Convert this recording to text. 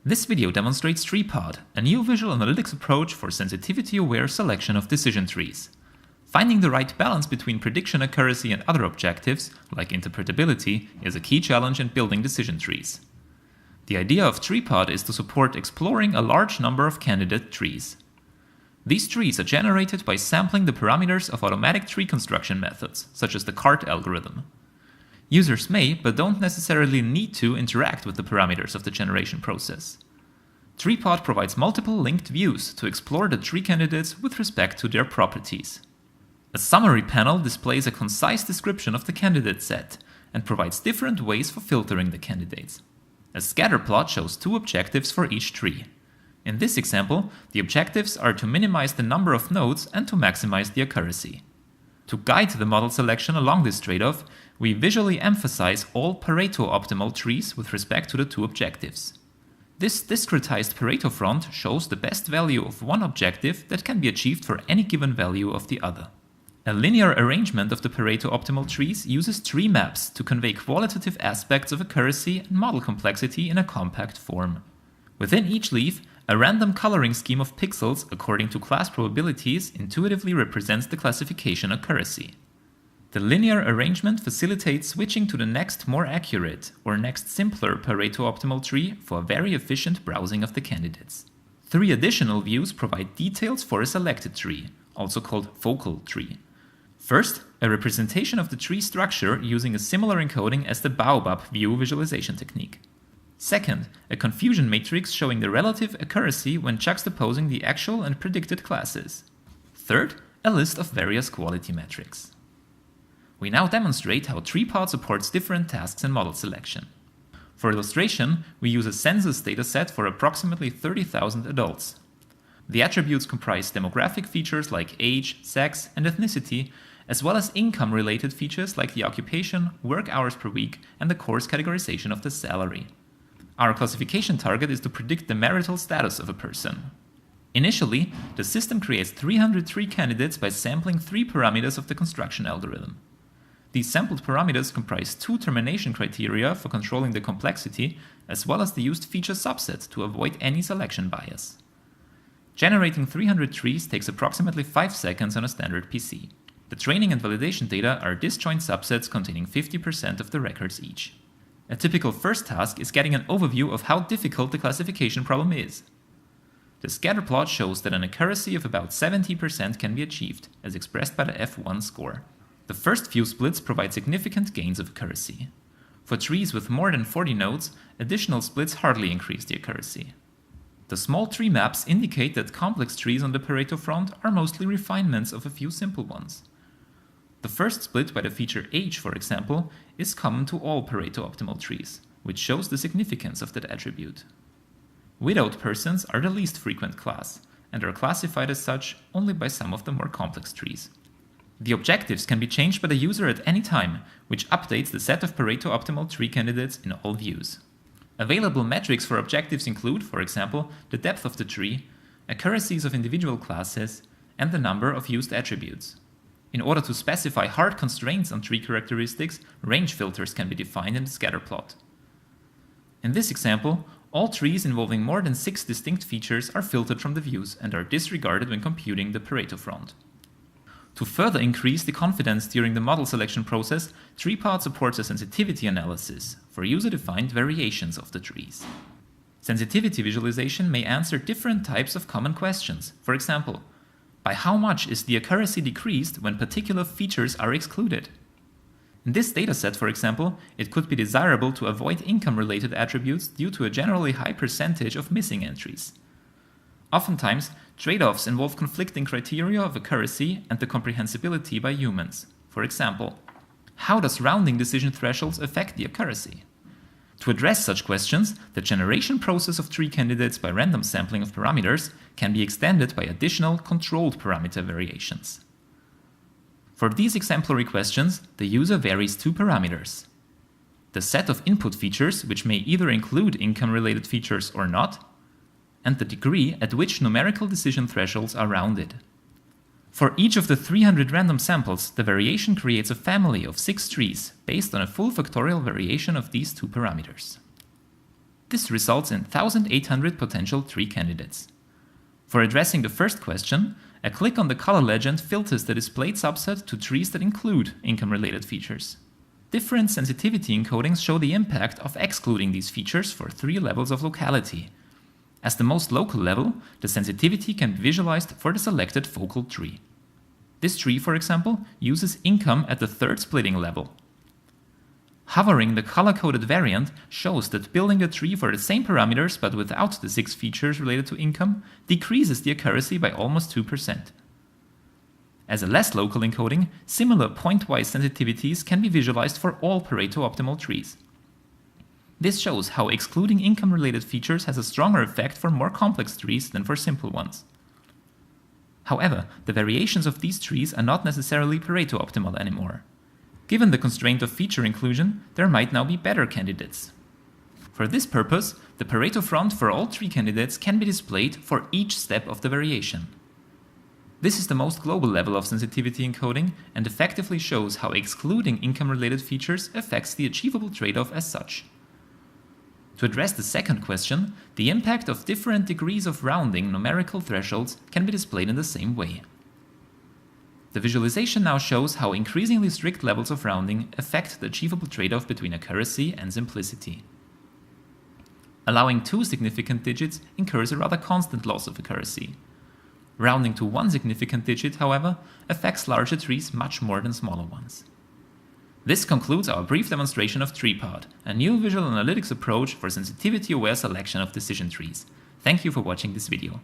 This video demonstrates TreePod, a new visual analytics approach for sensitivity-aware selection of decision trees. Finding the right balance between prediction accuracy and other objectives, like interpretability, is a key challenge in building decision trees. The idea of TreePod is to support exploring a large number of candidate trees. These trees are generated by sampling the parameters of automatic tree construction methods, such as the CART algorithm. Users may, but don't necessarily need to, interact with the parameters of the generation process. TreePod provides multiple linked views to explore the tree candidates with respect to their properties. A summary panel displays a concise description of the candidate set and provides different ways for filtering the candidates. A scatter plot shows two objectives for each tree. In this example, the objectives are to minimize the number of nodes and to maximize the accuracy. To guide the model selection along this trade-off, we visually emphasize all Pareto-Optimal trees with respect to the two objectives. This discretized Pareto front shows the best value of one objective that can be achieved for any given value of the other. A linear arrangement of the Pareto-Optimal trees uses tree maps to convey qualitative aspects of accuracy and model complexity in a compact form. Within each leaf, a random coloring scheme of pixels according to class probabilities intuitively represents the classification accuracy. The linear arrangement facilitates switching to the next more accurate or next simpler Pareto-Optimal tree for very efficient browsing of the candidates. Three additional views provide details for a selected tree, also called focal tree. First, a representation of the tree structure using a similar encoding as the Baobab view visualization technique. Second, a confusion matrix showing the relative accuracy when juxtaposing the actual and predicted classes. Third, a list of various quality metrics. We now demonstrate how TreePod supports different tasks in model selection. For illustration, we use a census dataset for approximately 30,000 adults. The attributes comprise demographic features like age, sex, and ethnicity, as well as income-related features like the occupation, work hours per week, and the course categorization of the salary. Our classification target is to predict the marital status of a person. Initially, the system creates 300 tree candidates by sampling 3 parameters of the construction algorithm. These sampled parameters comprise 2 termination criteria for controlling the complexity, as well as the used feature subset to avoid any selection bias. Generating 300 trees takes approximately 5 seconds on a standard PC. The training and validation data are disjoint subsets containing 50% of the records each. A typical first task is getting an overview of how difficult the classification problem is. The scatter plot shows that an accuracy of about 70% can be achieved, as expressed by the F1 score. The first few splits provide significant gains of accuracy. For trees with more than 40 nodes, additional splits hardly increase the accuracy. The small tree maps indicate that complex trees on the Pareto front are mostly refinements of a few simple ones. The first split by the feature age, for example, is common to all Pareto-Optimal trees, which shows the significance of that attribute. Widowed persons are the least frequent class, and are classified as such only by some of the more complex trees. The objectives can be changed by the user at any time, which updates the set of Pareto-Optimal tree candidates in all views. Available metrics for objectives include, for example, the depth of the tree, accuracies of individual classes, and the number of used attributes. In order to specify hard constraints on tree characteristics, range filters can be defined in the scatter plot. In this example, all trees involving more than 6 distinct features are filtered from the views and are disregarded when computing the Pareto front. To further increase the confidence during the model selection process, TreePod supports a sensitivity analysis for user-defined variations of the trees. Sensitivity visualization may answer different types of common questions. For example, by how much is the accuracy decreased when particular features are excluded? In this dataset, for example, it could be desirable to avoid income-related attributes due to a generally high percentage of missing entries. Oftentimes, trade-offs involve conflicting criteria of accuracy and the comprehensibility by humans. For example, how does rounding decision thresholds affect the accuracy? To address such questions, the generation process of tree candidates by random sampling of parameters can be extended by additional controlled parameter variations. For these exemplary questions, the user varies 2 parameters: the set of input features, which may either include income-related features or not, and the degree at which numerical decision thresholds are rounded. For each of the 300 random samples, the variation creates a family of 6 trees based on a full factorial variation of these 2 parameters. This results in 1,800 potential tree candidates. For addressing the first question, a click on the color legend filters the displayed subset to trees that include income-related features. Different sensitivity encodings show the impact of excluding these features for 3 levels of locality. As the most local level, the sensitivity can be visualized for the selected focal tree. This tree, for example, uses income at the 3rd splitting level. Hovering the color-coded variant shows that building a tree for the same parameters but without the 6 features related to income decreases the accuracy by almost 2%. As a less local encoding, similar point-wise sensitivities can be visualized for all Pareto-Optimal trees. This shows how excluding income-related features has a stronger effect for more complex trees than for simple ones. However, the variations of these trees are not necessarily Pareto-Optimal anymore. Given the constraint of feature inclusion, there might now be better candidates. For this purpose, the Pareto front for all tree candidates can be displayed for each step of the variation. This is the most global level of sensitivity encoding and effectively shows how excluding income-related features affects the achievable trade-off as such. To address the second question, the impact of different degrees of rounding numerical thresholds can be displayed in the same way. The visualization now shows how increasingly strict levels of rounding affect the achievable trade-off between accuracy and simplicity. Allowing 2 significant digits incurs a rather constant loss of accuracy. Rounding to 1 significant digit, however, affects larger trees much more than smaller ones. This concludes our brief demonstration of TreePod, a new visual analytics approach for sensitivity-aware selection of decision trees. Thank you for watching this video.